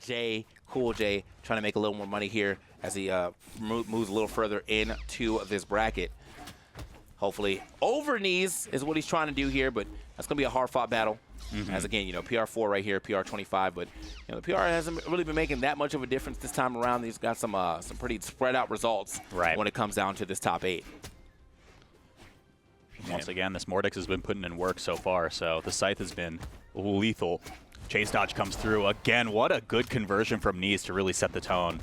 xJcoolJ trying to make a little more money here as he moves a little further into this bracket. Hopefully over Neeze is what he's trying to do here, but that's going to be a hard-fought battle. As again, you know, PR4 right here, PR25, but you know, the PR hasn't really been making that much of a difference this time around. He's got some pretty spread out results when it comes down to this top 8. Once again, this Mordix has been putting in work so far, so the Scythe has been lethal. Chase dodge comes through again. What a good conversion from Neeze to really set the tone.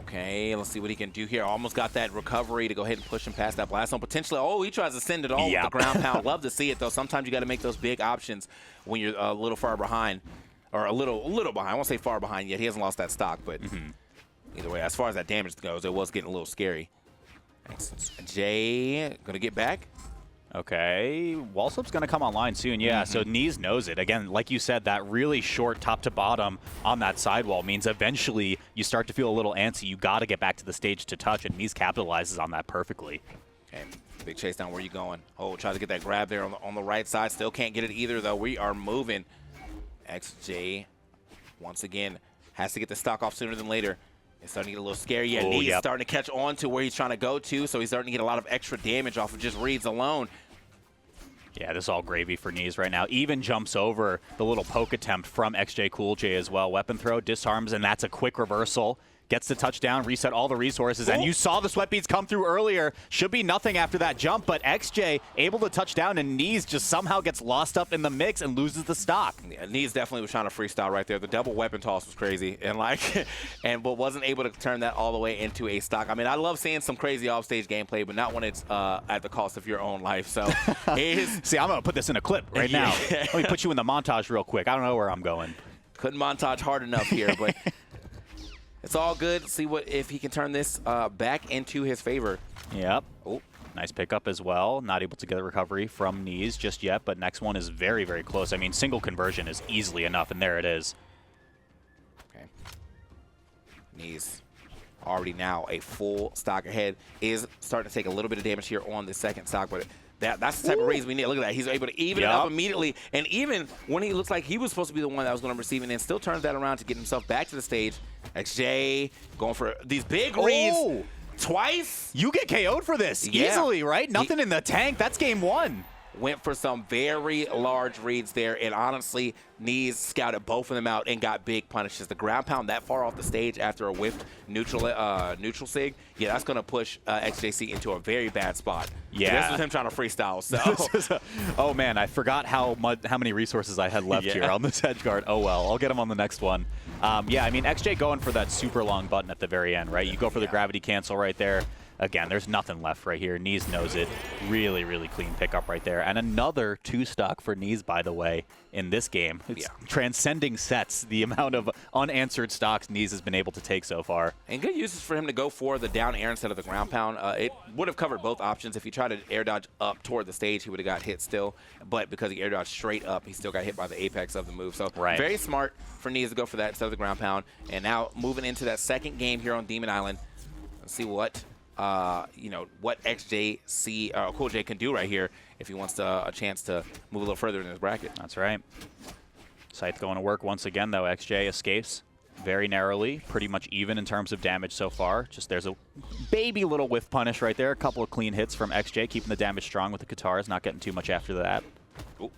Okay, let's see what he can do here. Almost got that recovery to go ahead and push him past that blast zone. Potentially, oh, he tries to send it all with the ground pound. Love to see it, though. Sometimes you got to make those big options when you're a little far behind, or a little behind. I won't say far behind yet. He hasn't lost that stock, but either way, as far as that damage goes, it was getting a little scary. Jay gonna get back. Okay, wall slip's going to come online soon, so Neeze knows it. Again, like you said, that really short top to bottom on that sidewall means eventually you start to feel a little antsy. You got to get back to the stage to touch, and Neeze capitalizes on that perfectly. Okay, big chase down. Where you going? Oh, tries to get that grab there on the right side. Still can't get it either, though. We are moving. xJ, once again, has to get the stock off sooner than later. It's starting to get a little scary. Yeah, Neeze starting to catch on to where he's trying to go to, so he's starting to get a lot of extra damage off of just reads alone. Yeah, this is all gravy for Neeze right now. Even jumps over the little poke attempt from xJcoolJ as well. Weapon throw, disarms, and that's a quick reversal. Gets the touchdown, reset all the resources, and you saw the sweat beads come through earlier. Should be nothing after that jump, but xJ able to touch down, and Neeze just somehow gets lost up in the mix and loses the stock. Yeah, Neeze definitely was trying to freestyle right there. The double weapon toss was crazy, and but wasn't able to turn that all the way into a stock. I mean, I love seeing some crazy offstage gameplay, but not when it's at the cost of your own life. So, see, I'm gonna put this in a clip right now. Let me put you in the montage real quick. I don't know where I'm going. Couldn't montage hard enough here, but. It's all good. Let's see if he can turn this back into his favor. Yep. Oh, nice pickup as well. Not able to get a recovery from Neeze just yet, but next one is very, very close. I mean, single conversion is easily enough, and there it is. Okay. Neeze already now a full stock ahead. Is starting to take a little bit of damage here on the second stock, but that's the type of raise we need. Look at that. He's able to even it up immediately. And even when he looks like he was supposed to be the one that was going to receive it, and still turns that around to get himself back to the stage. xJ going for these big reads twice. You get KO'd for this easily, right? Nothing in the tank. That's game 1. Went for some very large reads there, and honestly, Neeze scouted both of them out and got big punishes. The ground pound that far off the stage after a whiffed neutral sig, that's going to push xJC into a very bad spot. Yeah. This was him trying to freestyle. So. Oh, man, I forgot how many resources I had left here on this edge guard. Oh, well, I'll get him on the next one. Yeah, I mean, xJ going for that super long button at the very end, right? You go for the gravity cancel right there. Again, there's nothing left right here. Neeze knows it. Really, really clean pickup right there. And another 2-stock for Neeze, by the way, in this game. It's transcending sets, the amount of unanswered stocks Neeze has been able to take so far. And good uses for him to go for the down air instead of the ground pound. It would have covered both options. If he tried to air dodge up toward the stage, he would have got hit still. But because he air dodged straight up, he still got hit by the apex of the move. So very smart for Neeze to go for that instead of the ground pound. And now moving into that second game here on Demon Island. Let's see what what xJcoolJ can do right here if he wants a chance to move a little further in his bracket. That's right. Scythe going to work once again, though. xJ escapes very narrowly, pretty much even in terms of damage so far. Just there's a baby little whiff punish right there. A couple of clean hits from xJ, keeping the damage strong with the guitars, not getting too much after that. Ooh.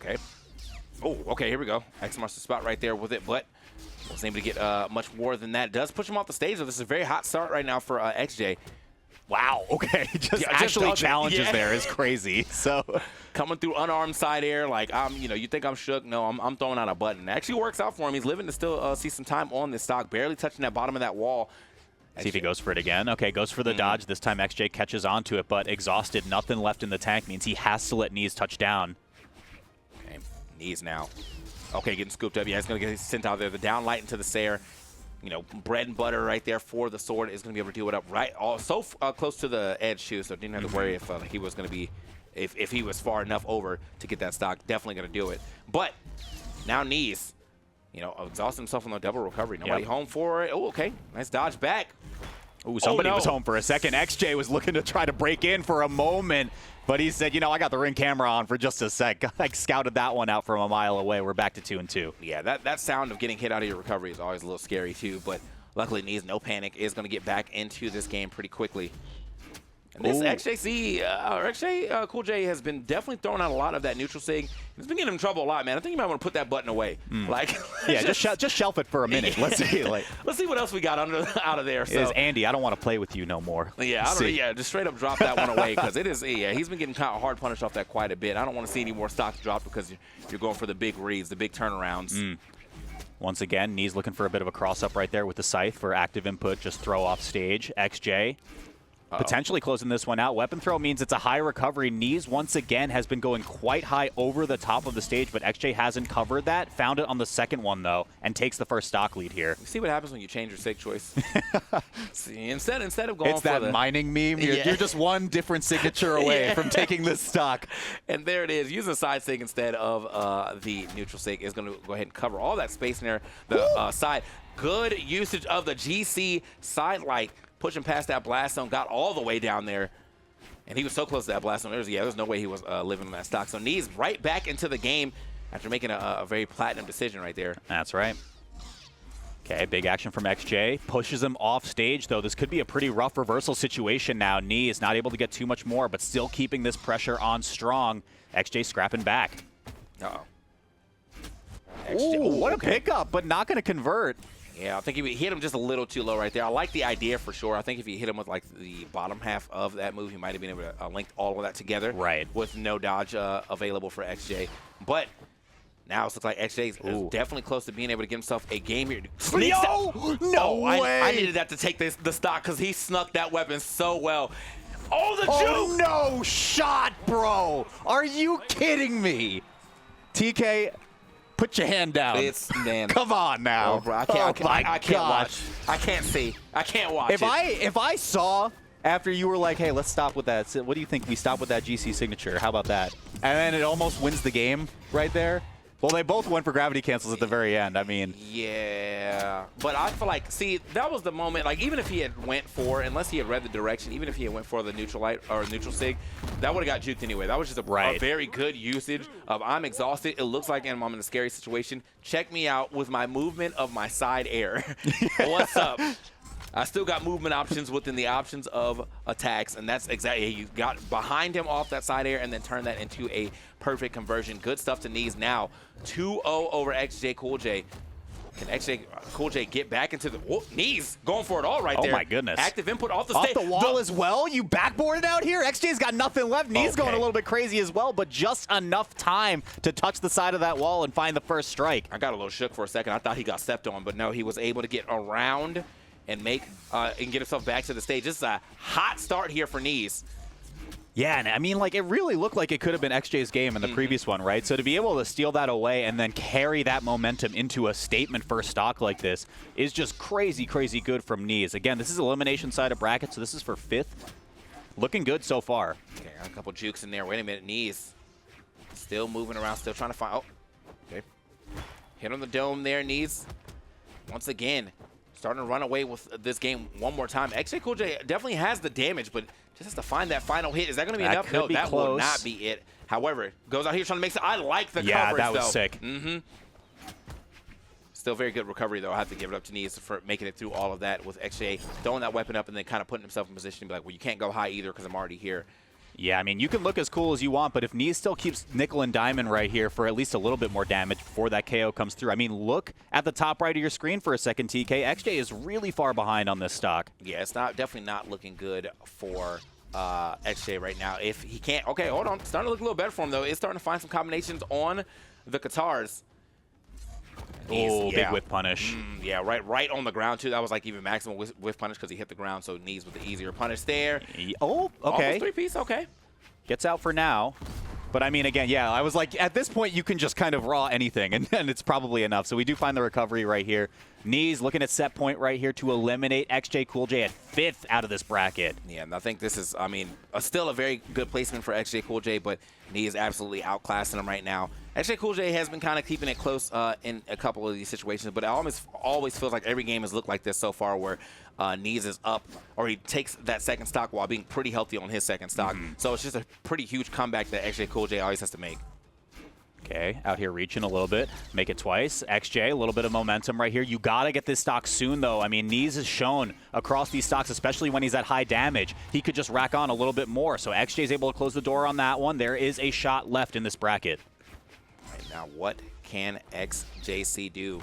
Okay. Oh, okay, here we go. X marks the spot right there with it, but wasn't able to get much more than that. Does push him off the stage, though. This is a very hot start right now for xJ. Wow, okay. Just actually challenges there is crazy. So coming through unarmed side air, like, you think I'm shook? No, I'm throwing out a button. It actually works out for him. He's living to still see some time on this stock, barely touching that bottom of that wall. See if he goes for it again. Okay, goes for the dodge. This time xJ catches onto it, but exhausted, nothing left in the tank, means he has to let Neeze touch down. Okay, Neeze now. Okay, getting scooped up. Yeah, he's going to get sent out there. The down light into the Sayer. Bread and butter right there for the sword is going to be able to do it up right. So close to the edge, too, so didn't have to worry if he was going to be, if he was far enough over to get that stock. Definitely going to do it. But now Neeze, exhaust himself on the double recovery. Nobody home for it. Oh, okay. Nice dodge back. Ooh, somebody was home for a second. xJ was looking to try to break in for a moment, but he said, you know, I got the ring camera on for just a sec. I scouted that one out from a mile away. We're back to 2-2. Yeah, that sound of getting hit out of your recovery is always a little scary too, but luckily Neeze, no panic, is going to get back into this game pretty quickly. And this xJcoolJ has been definitely throwing out a lot of that neutral sig. It's been getting him in trouble a lot, man. I think you might want to put that button away. Like, yeah, just shelf it for a minute. Let's see, let's see what else we got out of there. So, is Andy, I don't want to play with you no more. Yeah, just straight up drop that one away because it is. Yeah, he's been getting kind of hard punished off that quite a bit. I don't want to see any more stocks drop because you're going for the big reads, the big turnarounds. Once again, Neeze looking for a bit of a cross-up right there with the scythe for active input, just throw off stage. xJ potentially closing this one out. Weapon throw means it's a high recovery. Neeze, once again, has been going quite high over the top of the stage, but xJ hasn't covered that. Found it on the second one, though, and takes the first stock lead here. You see what happens when you change your sig choice? See, instead of going it's that mining meme. You're just one different signature away from taking this stock. And there it is. Using a side sig instead of the neutral sig is going to go ahead and cover all that space in there. The side. Good usage of the GC side light. Pushing past that blast zone, got all the way down there. And he was so close to that blast zone. There's no way he was living on that stock. So Neeze right back into the game after making a very platinum decision right there. That's right. Okay, big action from xJ. Pushes him off stage, though. This could be a pretty rough reversal situation now. Neeze not able to get too much more, but still keeping this pressure on strong. xJ scrapping back. Uh-oh. Ooh, what a pickup, but not going to convert. Yeah, I think he hit him just a little too low right there. I like the idea for sure. I think if he hit him with like the bottom half of that move, he might have been able to link all of that together. Right. With no dodge available for xJ. But now it looks like xJ is definitely close to being able to get himself a game here. No way! I needed that to take the stock because he snuck that weapon so well. Oh, the juke! Oh, no shot, bro! Are you kidding me? TK, put your hand down. Man. Come on now. Oh, bro, I can't watch. I can't see. I can't watch If I saw after you were like, hey, let's stop with that. What do you think we stop with that GC signature? How about that? And then it almost wins the game right there. Well, they both went for gravity cancels at the very end. I mean, yeah, but I feel like, see, that was the moment. Like, even if he had went for, unless he had read the direction, even if he had went for the neutral light or neutral sig, that would have got juked anyway. That was just a very good usage of I'm exhausted. It looks like I'm in a scary situation. Check me out with my movement of my side air. What's up? I still got movement options within the options of attacks, and that's exactly, you got behind him off that side air and then turn that into a perfect conversion. Good stuff to Neeze now. 2-0 over xJcoolJ. Can xJcoolJ get back into the... Whoa, Neeze going for it all right there. Oh, my goodness. Active input off the stage. Off the wall as well? You backboarded out here? xJ's got nothing left. Neeze going a little bit crazy as well, but just enough time to touch the side of that wall and find the first strike. I got a little shook for a second. I thought he got stepped on, but no, he was able to get around and make and get himself back to the stage. This is a hot start here for Neeze. Yeah, and I mean, like, it really looked like it could have been xJ's game in the previous one, right? So to be able to steal that away and then carry that momentum into a statement first stock like this is just crazy, crazy good from Neeze. Again, this is elimination side of bracket, so this is for 5th. Looking good so far. Okay, got a couple jukes in there. Wait a minute, Neeze still moving around, still trying to find... Oh, okay. Hit on the dome there, Neeze. Once again, starting to run away with this game one more time. xJcoolJ definitely has the damage, but just has to find that final hit. Is that going to be enough? No, that will not be it. However, goes out here trying to make... I like the coverage, yeah, that was though. sick. Still very good recovery, though. I have to give it up to Neeze for making it through all of that with xJ throwing that weapon up and then kind of putting himself in position to be like, well, you can't go high either because I'm already here. Yeah, I mean, you can look as cool as you want, but if Neeze still keeps nickel and diamond right here for at least a little bit more damage before that KO comes through. I mean, look at the top right of your screen for a second, TK. xJ is really far behind on this stock. Yeah, it's definitely not looking good for xJ right now. If he can't... Okay, hold on. It's starting to look a little better for him, though. It's starting to find some combinations on the guitars. Oh, big whiff punish. Yeah, right on the ground, too. That was like even maximum whiff punish because he hit the ground, so Neeze with the easier punish there. Oh, okay. Almost 3-piece, okay. Gets out for now. But, I mean, again, yeah, I was like, at this point, you can just kind of raw anything, and it's probably enough. So we do find the recovery right here. Neeze looking at set point right here to eliminate xJcoolJ at 5th out of this bracket. Yeah, and I think this is, I mean, still a very good placement for xJcoolJ, but Neeze absolutely outclassing him right now. xJcoolJ has been kind of keeping it close in a couple of these situations, but it always feels like every game has looked like this so far, where Neeze is up, or he takes that second stock while being pretty healthy on his second stock. So it's just a pretty huge comeback that xJcoolJ always has to make. Okay, out here reaching a little bit. Make it twice. XJ, a little bit of momentum right here. You got to get this stock soon, though. I mean, Neeze has shown across these stocks, especially when he's at high damage, he could just rack on a little bit more. So XJ is able to close the door on that one. There is a shot left in this bracket. All right, now what can xJC do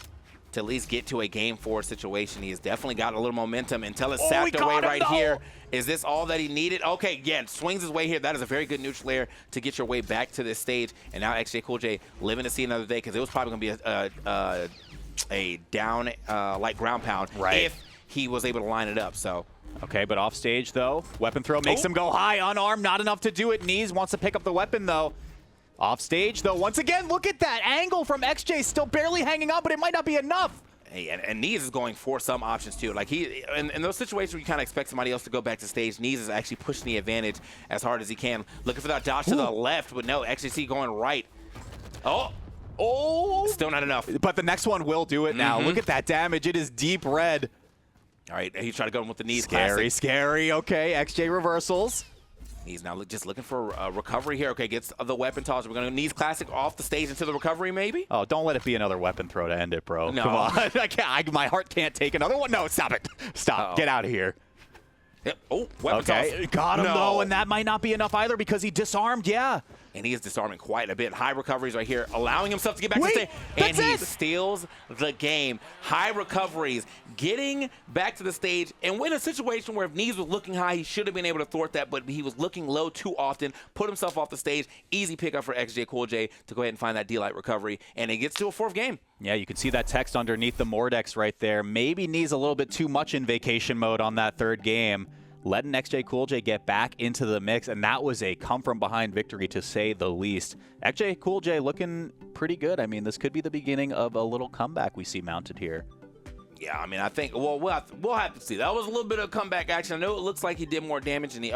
to at least get to a game 4 situation? He's definitely got a little momentum until it's sapped away right here. Is this all that he needed? Okay, yeah, swings his way here. That is a very good neutral air to get your way back to this stage. And now xJcoolJ living to see another day, because it was probably going to be a down like ground pound if he was able to line it up. So. Okay, but off stage, though. Weapon throw makes him go high, unarmed, not enough to do it. Neeze wants to pick up the weapon, though. Off stage, though, once again, look at that angle from XJ, still barely hanging on, but it might not be enough. Hey, and Neeze is going for some options, too. Like, in those situations where you kind of expect somebody else to go back to stage, Neeze is actually pushing the advantage as hard as he can. Looking for that dodge to the left, but no, XJC going right. Oh, still not enough. But the next one will do it now. Look at that damage. It is deep red. All right, he's trying to go in with the Neeze. Scary. Okay, XJ reversals. He's now just looking for a recovery here. Okay, gets the weapon toss. We're going to Neeze classic off the stage into the recovery, maybe? Oh, don't let it be another weapon throw to end it, bro. No. Come on. I can't, my heart can't take another one. No, stop it. Stop. Get out of here. Yep. Oh, weapon toss. Got him, though, and that might not be enough either because he disarmed, And he is disarming quite a bit. High recoveries right here, allowing himself to get back to stage. And he steals the game. High recoveries, getting back to the stage. And in a situation where if Neeze was looking high, he should have been able to thwart that, but he was looking low too often, put himself off the stage. Easy pickup for xJcoolJ to go ahead and find that D-Light recovery. And it gets to a 4th game. Yeah, you can see that text underneath the Mordex right there. Maybe Neeze a little bit too much in vacation mode on that 3rd game. Letting xJcoolJ get back into the mix, and that was a come-from-behind victory, to say the least. xJcoolJ looking pretty good. I mean, this could be the beginning of a little comeback we see mounted here. Yeah, I mean, I think, well, we'll have to see. That was a little bit of comeback action. I know it looks like he did more damage, and he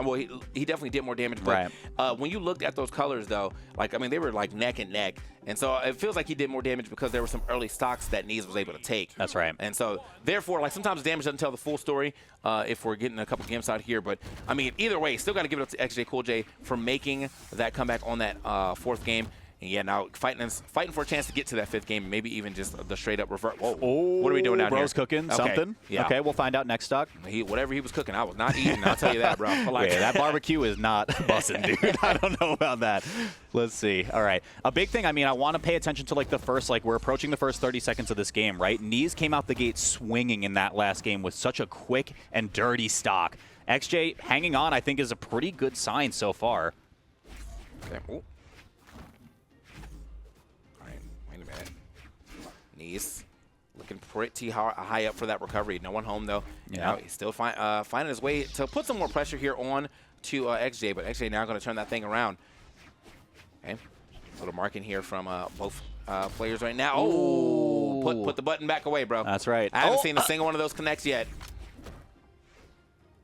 definitely did more damage. But when you looked at those colors, though, like, I mean, they were like neck and neck. And so it feels like he did more damage because there were some early stocks that Neeze was able to take. That's right. And so, therefore, like, sometimes damage doesn't tell the full story if we're getting a couple games out here. But, I mean, either way, still got to give it up to xJcoolJ for making that comeback on that 4th game. And yeah, now fighting for a chance to get to that 5th game, maybe even just the straight up reverse. Whoa, what are we doing down here? Bro's cooking something. Yeah. Okay, we'll find out next stock. Whatever he was cooking, I was not eating. I'll tell you that, bro. Like, that barbecue is not bussin', dude. I don't know about that. Let's see. All right, a big thing. I mean, I want to pay attention to like the first, like we're approaching the first 30 seconds of this game, right? Neeze came out the gate swinging in that last game with such a quick and dirty stock. XJ hanging on, I think, is a pretty good sign so far. Okay. Ooh. Neeze looking pretty high up for that recovery. No one home, though. Yeah. Now he's still finding his way to put some more pressure here on to XJ, but XJ now going to turn that thing around. Okay. A little marking here from both players right now. Oh, put the button back away, bro. That's right. I haven't seen a single one of those connects yet.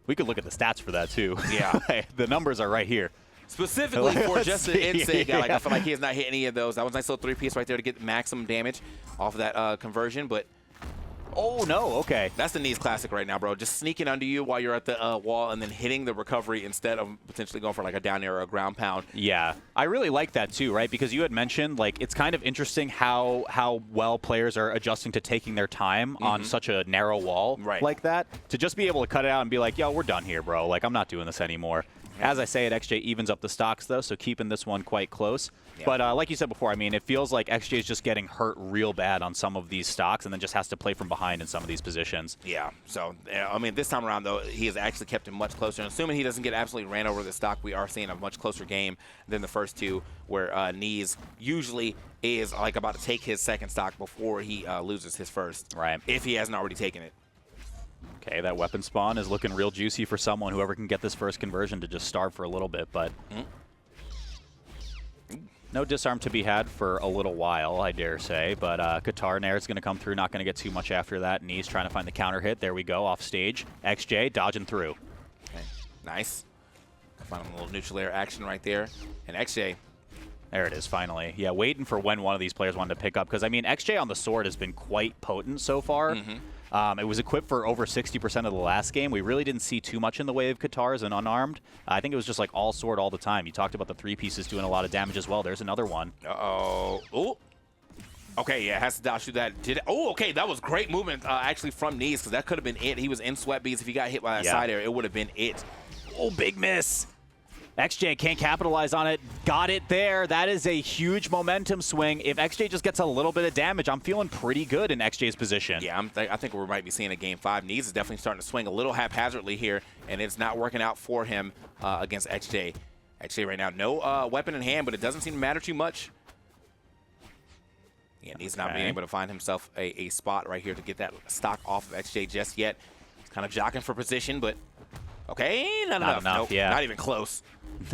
We could look at the stats for that, too. Yeah. The numbers are right here. Specifically for just the NSIG guy, like I feel like he has not hit any of those. That was a nice little 3-piece right there to get maximum damage off of that conversion, but oh no, okay. That's the Neeze classic right now, bro. Just sneaking under you while you're at the wall and then hitting the recovery instead of potentially going for like a down air or a ground pound. Yeah, I really like that too, right? Because you had mentioned like it's kind of interesting how well players are adjusting to taking their time on such a narrow wall like that. To just be able to cut it out and be like, yo, we're done here, bro. Like, I'm not doing this anymore. As I say, XJ evens up the stocks, though, so keeping this one quite close. Yeah. But like you said before, I mean, it feels like XJ is just getting hurt real bad on some of these stocks and then just has to play from behind in some of these positions. Yeah. So, I mean, this time around, though, he has actually kept him much closer. And assuming he doesn't get absolutely ran over the stock, we are seeing a much closer game than the first two, where Neeze usually is like about to take his second stock before he loses his first. Right. If he hasn't already taken it. Okay, that weapon spawn is looking real juicy for someone, whoever can get this first conversion, to just starve for a little bit, but no disarm to be had for a little while, I dare say, but Qatar Nair is going to come through, not going to get too much after that. Neeze trying to find the counter hit. There we go, off stage. XJ dodging through. Okay, nice. Find a little neutral air action right there. And XJ There it is, finally. Yeah, waiting for when one of these players wanted to pick up. Because, I mean, xJ on the sword has been quite potent so far. It was equipped for over 60% of the last game. We really didn't see too much in the way of Katars and unarmed. I think it was just like all sword all the time. You talked about the 3 pieces doing a lot of damage as well. There's another one. Uh-oh. Ooh. Okay, yeah, has to dash through that. Oh, okay, that was great movement actually from Neeze, because that could have been it. He was in sweat beads. If he got hit by that side air, it would have been it. Oh, big miss. xJ can't capitalize on it. Got it there. That is a huge momentum swing. If xJ just gets a little bit of damage, I'm feeling pretty good in xJ's position. Yeah, I think we might be seeing a game 5. Neeze is definitely starting to swing a little haphazardly here, and it's not working out for him against xJ. xJ right now, no weapon in hand, but it doesn't seem to matter too much. Yeah, Neeze not being able to find himself a spot right here to get that stock off of xJ just yet. He's kind of jockeying for position, but okay, not enough. Nope, yeah. Not even close.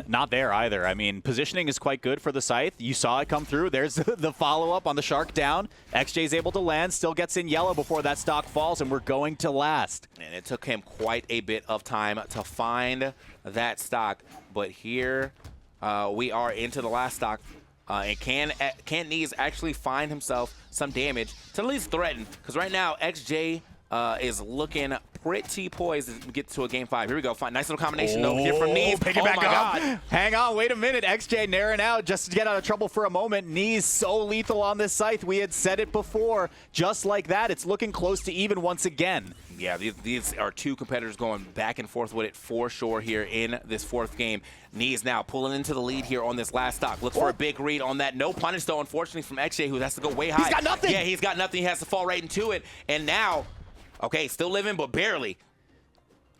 Not there either. I mean, positioning is quite good for the Scythe. You saw it come through. There's the follow-up on the Shark down. xJ's able to land, still gets in yellow before that stock falls, and we're going to last. And it took him quite a bit of time to find that stock, but here we are into the last stock. And can Neeze actually find himself some damage to at least threaten? Because right now, xJ is looking pretty poised to get to a game 5. Here we go. Nice little combination over here from Neeze. Pick it back up. God. Hang on. Wait a minute. xJ narrowing out just to get out of trouble for a moment. Neeze so lethal on this Scythe. We had said it before. Just like that, it's looking close to even once again. Yeah, these are 2 competitors going back and forth with it for sure here in this 4th game. Neeze now pulling into the lead here on this last stock. Looks for a big read on that. No punish, though, unfortunately, from xJ, who has to go way high. He's got nothing. Yeah, he's got nothing. He has to fall right into it. And now, okay, still living, but barely.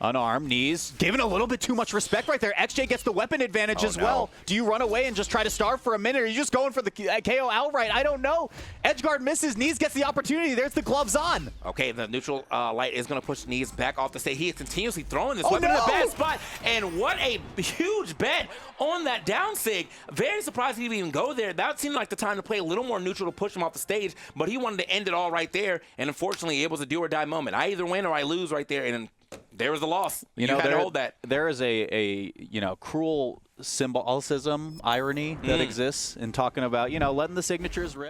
Unarmed, Neeze, giving a little bit too much respect right there. xJ gets the weapon advantage as well. Do you run away and just try to starve for a minute, or are you just going for the KO outright? I don't know. Edgeguard misses. Neeze gets the opportunity. There's the gloves on. Okay, the neutral light is going to push Neeze back off the stage. He is continuously throwing this weapon in a bad spot. And what a huge bet on that down sig. Very surprised he didn't even go there. That seemed like the time to play a little more neutral to push him off the stage, but he wanted to end it all right there. And unfortunately, it was a do or die moment. I either win or I lose right there. And there was the loss. You had to hold that. There is a cruel symbolicism, irony that exists in talking about, letting the signatures rip.